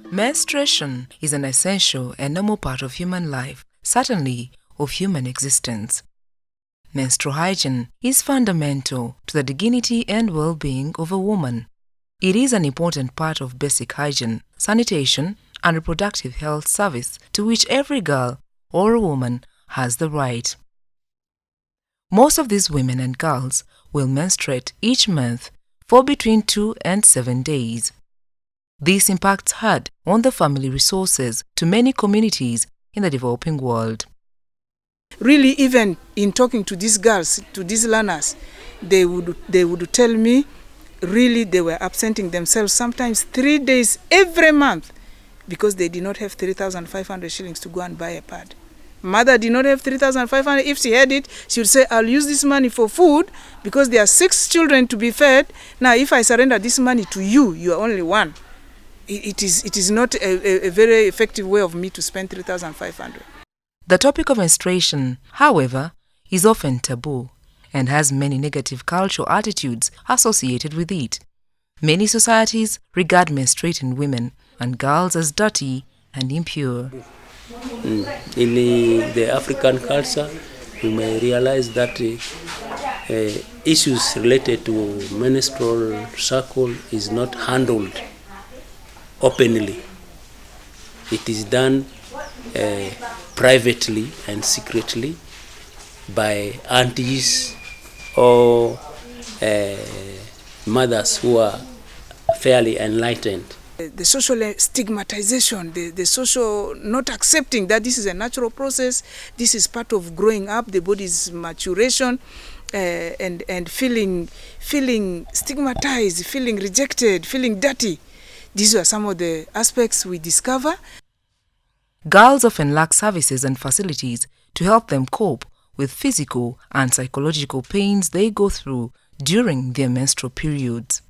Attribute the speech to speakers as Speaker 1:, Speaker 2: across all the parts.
Speaker 1: Menstruation is an essential and normal part of human life, certainly of human existence. Menstrual hygiene is fundamental to the dignity and well-being of a woman. It is an important part of basic hygiene, sanitation, and reproductive health service to which every girl or a woman has the right. Most of these women and girls will menstruate each month for between 2 and 7 days. This impacts hard on the family resources to many communities in the developing world.
Speaker 2: Really, even in talking to these girls, to these learners, they would tell me, really they were absenting themselves sometimes 3 days every month because they did not have 3,500 shillings to go and buy a pad. Mother did not have 3,500. If she had it, she would say, I'll use this money for food because there are 6 children to be fed. Now, if I surrender this money to you, you are only one. It is not a very effective way of me to spend 3,500.
Speaker 1: The topic of menstruation, however, is often taboo and has many negative cultural attitudes associated with it. Many societies regard menstruating women and girls as dirty and impure.
Speaker 3: In the African culture, you may realize that issues related to menstrual cycle is not handled openly. It is done privately and secretly by aunties or mothers who are fairly enlightened.
Speaker 2: The social stigmatization, the social not accepting that this is a natural process, this is part of growing up, the body's maturation, and feeling stigmatized, feeling rejected, feeling dirty. These are some of the aspects we discover.
Speaker 1: Girls often lack services and facilities to help them cope with physical and psychological pains they go through during their menstrual periods.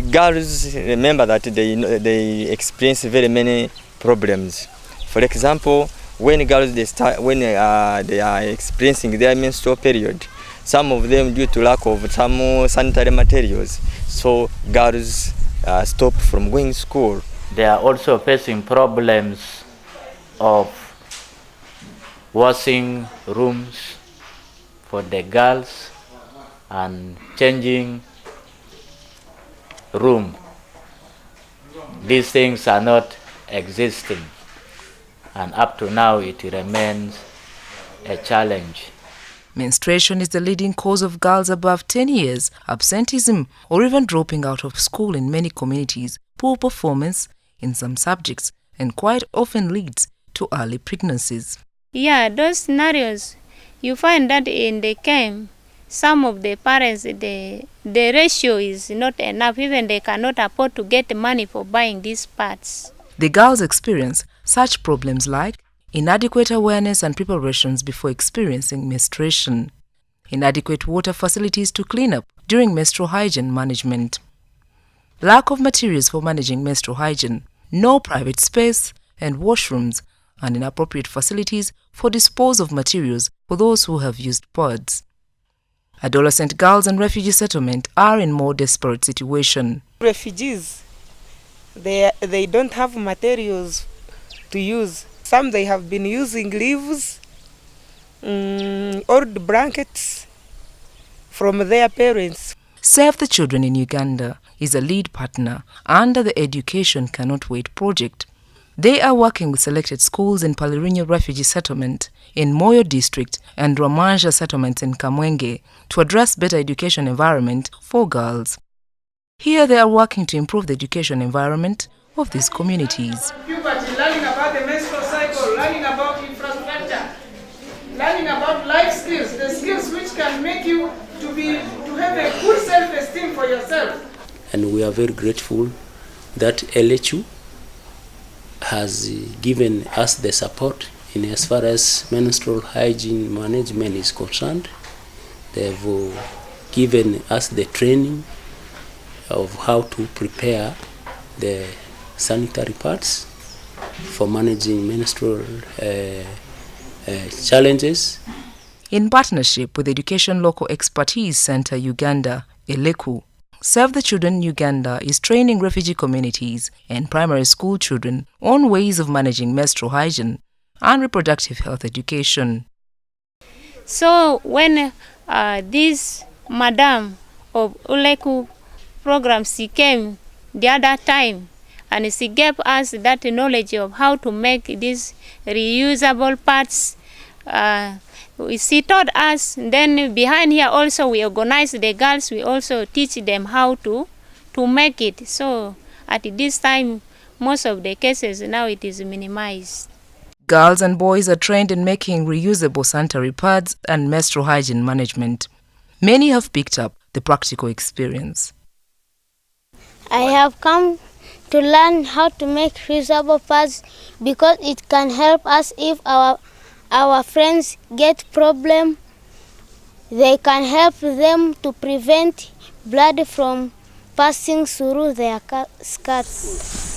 Speaker 4: Girls remember that they experience very many problems. For example, when girls they are experiencing their menstrual period, some of them due to lack of some sanitary materials, so girls stop from going to school.
Speaker 5: They are also facing problems of washing rooms for the girls and changing room. These things are not existing, and up to now it remains a challenge.
Speaker 1: Menstruation is the leading cause of girls above 10 years, absenteeism, or even dropping out of school in many communities, poor performance in some subjects, and quite often leads to early pregnancies.
Speaker 6: Yeah, those scenarios, you find that in the camp, some of the parents, the ratio is not enough, even they cannot afford to get money for buying these pads.
Speaker 1: The girls experience such problems like inadequate awareness and preparations before experiencing menstruation, inadequate water facilities to clean up during menstrual hygiene management, lack of materials for managing menstrual hygiene, no private space and washrooms, and inappropriate facilities for disposal of materials for those who have used pads. Adolescent girls in refugee settlement are in more desperate situation.
Speaker 7: Refugees, they don't have materials to use. Some they have been using leaves, old blankets from their parents.
Speaker 1: Save the Children in Uganda is a lead partner under the Education Cannot Wait project. They are working with selected schools in Palirino refugee settlement in Moyo district and Ramanja settlements in Kamwenge to address better education environment for girls. Here they are working to improve the education environment of these communities.
Speaker 2: Puberty, learning about the menstrual cycle, learning about infrastructure, learning about life skills, the skills which can make you to have a good self-esteem for yourself.
Speaker 3: And we are very grateful that LHU has given us the support in as far as menstrual hygiene management is concerned. They've given us the training of how to prepare the sanitary pads for managing menstrual challenges.
Speaker 1: In partnership with Education Local Expertise Center Uganda, ELECU, Save the Children Uganda is training refugee communities and primary school children on ways of managing menstrual hygiene and reproductive health education.
Speaker 6: So when this madam of Uleku program, she came the other time and she gave us that knowledge of how to make these reusable parts. She taught us. Then behind here also we organize the girls. We also teach them how to make it. So at this time, most of the cases now it is minimized.
Speaker 1: Girls and boys are trained in making reusable sanitary pads and menstrual hygiene management. Many have picked up the practical experience.
Speaker 8: I have come to learn how to make reusable pads because it can help us if our friends get problem. They can help them to prevent blood from passing through their skirts.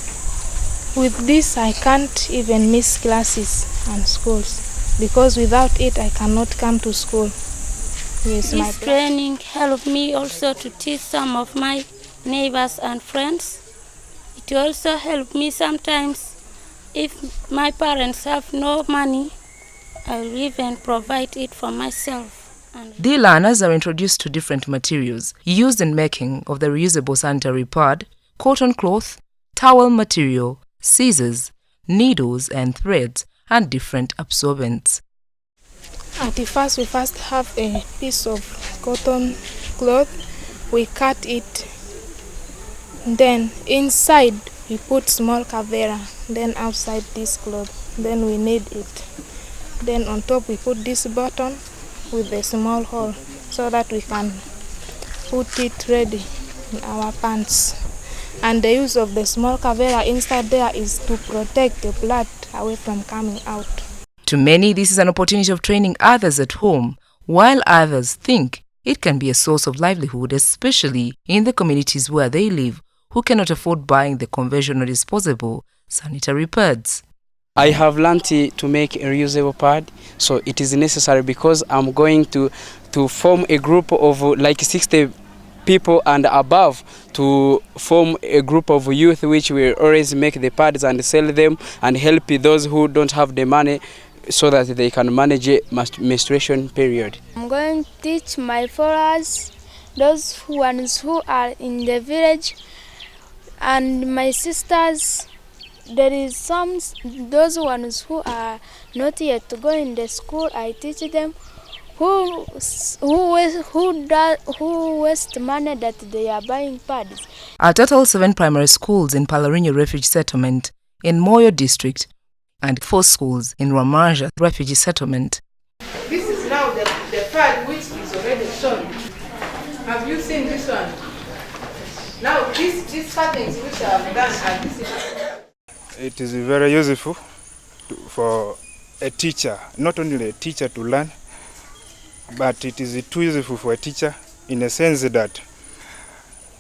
Speaker 9: With this, I can't even miss classes and schools because without it, I cannot come to school.
Speaker 10: This training helped me also to teach some of my neighbors and friends. It also helped me sometimes if my parents have no money, I will even provide it for myself.
Speaker 1: The learners are introduced to different materials used in making of the reusable sanitary pad, cotton cloth, towel material, scissors, needles and threads, and different absorbents.
Speaker 9: At first, we have a piece of cotton cloth. We cut it. Then inside we put small cavera. Then outside this cloth. Then we knead it. Then on top we put this button with a small hole so that we can put it ready in our pants. And the use of the small cavera inside there is to protect the blood away from coming out.
Speaker 1: To many, this is an opportunity of training others at home, while others think it can be a source of livelihood, especially in the communities where they live, who cannot afford buying the conventional disposable sanitary pads.
Speaker 11: I have learned to make a reusable pad, so it is necessary because I'm going to form a group of like 60 people and above to form a group of youth which will always make the pads and sell them and help those who don't have the money so that they can manage a menstruation period.
Speaker 12: I'm going to teach my followers, those ones who are in the village, and my sisters. There is those ones who are not yet to go in the school. I teach them who waste money that they are buying pads.
Speaker 1: A total 7 primary schools in Palariño Refugee Settlement in Moyo District and 4 schools in Ramanja Refugee Settlement.
Speaker 2: This is now the pad which is already shown. Have you seen this one? Now these cuttings which are done are this.
Speaker 13: It is very useful for a teacher, not only a teacher to learn, but it is too useful for a teacher in a sense that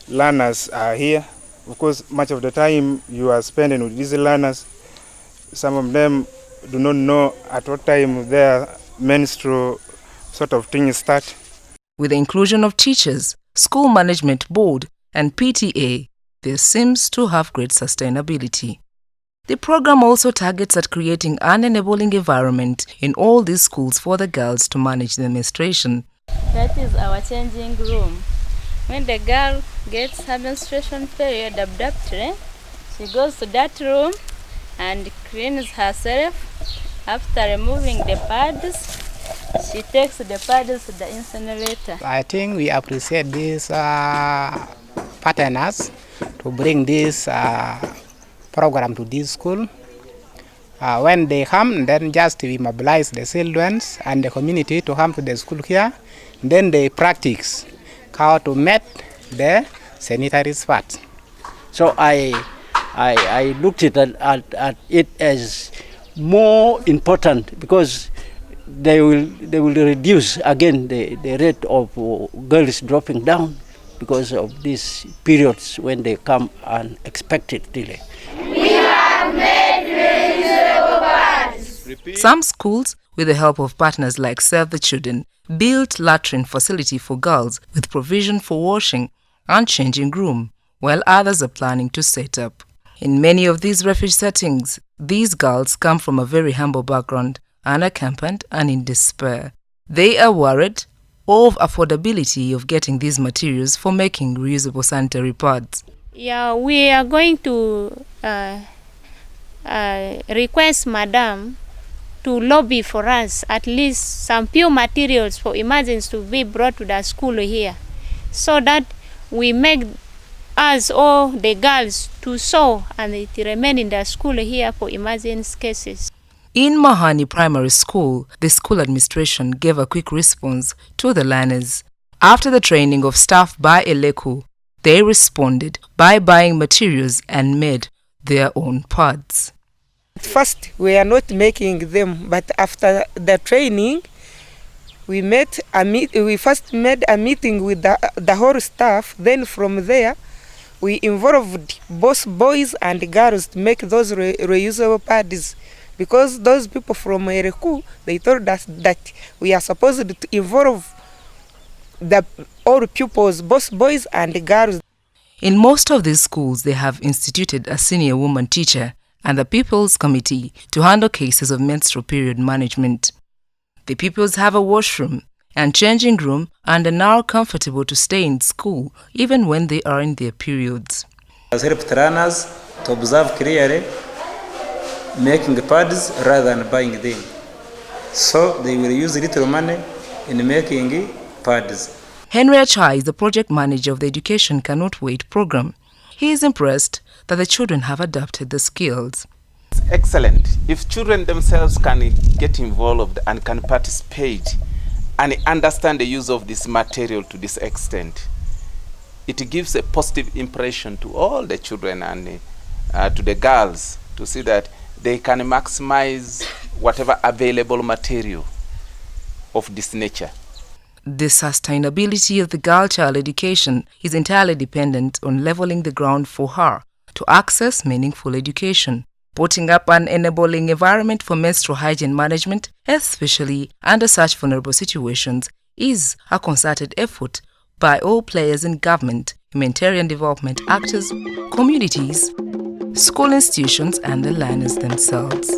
Speaker 13: learners are here. Of course, much of the time you are spending with these learners, some of them do not know at what time their menstrual sort of things start.
Speaker 1: With the inclusion of teachers, school management board and PTA, this seems to have great sustainability. The program also targets at creating an enabling environment in all these schools for the girls to manage their menstruation.
Speaker 10: That is our changing room. When the girl gets her menstruation period abruptly, she goes to that room and cleans herself. After removing the pads, she takes the pads to the incinerator.
Speaker 14: I think we appreciate these partners to bring this program to this school. When they come, then just we mobilize the children and the community to come to the school here. Then they practice how to make the sanitary pads.
Speaker 15: So I looked at it as more important because they will reduce again the rate of girls dropping down because of these periods when they come unexpectedly.
Speaker 16: We have made reusable pads.
Speaker 1: Some schools, with the help of partners like Save the Children, built latrine facility for girls with provision for washing and changing room, while others are planning to set up. In many of these refuge settings, these girls come from a very humble background, unaccompaned and in despair. They are worried of affordability of getting these materials for making reusable sanitary pads.
Speaker 6: Yeah, we are going to request Madam to lobby for us at least some few materials for emergency to be brought to the school here, so that we make us all the girls to sew and it remain in the school here for emergency cases.
Speaker 1: In Mahani Primary School, the school administration gave a quick response to the learners. After the training of staff by Eleku, they responded by buying materials and made their own pads.
Speaker 7: At first, we are not making them, but after the training, we first made a meeting with the whole staff. Then from there, we involved both boys and girls to make those reusable pads. Because those people from Ereku, they told us that we are supposed to involve all pupils, both boys and girls.
Speaker 1: In most of these schools, they have instituted a senior woman teacher and the People's Committee to handle cases of menstrual period management. The pupils have a washroom and changing room and are now comfortable to stay in school even when they are in their periods.
Speaker 17: Has helped runners to observe clearly, making the pads rather than buying them. So they will use little money in making pads.
Speaker 1: Henry Achai is the project manager of the Education Cannot Wait program. He is impressed that the children have adapted the skills.
Speaker 18: It's excellent. If children themselves can get involved and can participate and understand the use of this material to this extent, it gives a positive impression to all the children and to the girls to see that they can maximize whatever available material of this nature.
Speaker 1: The sustainability of the girl-child education is entirely dependent on leveling the ground for her to access meaningful education, putting up an enabling environment for menstrual hygiene management, especially under such vulnerable situations, is a concerted effort by all players in government, humanitarian development actors, communities, school institutions and the learners themselves.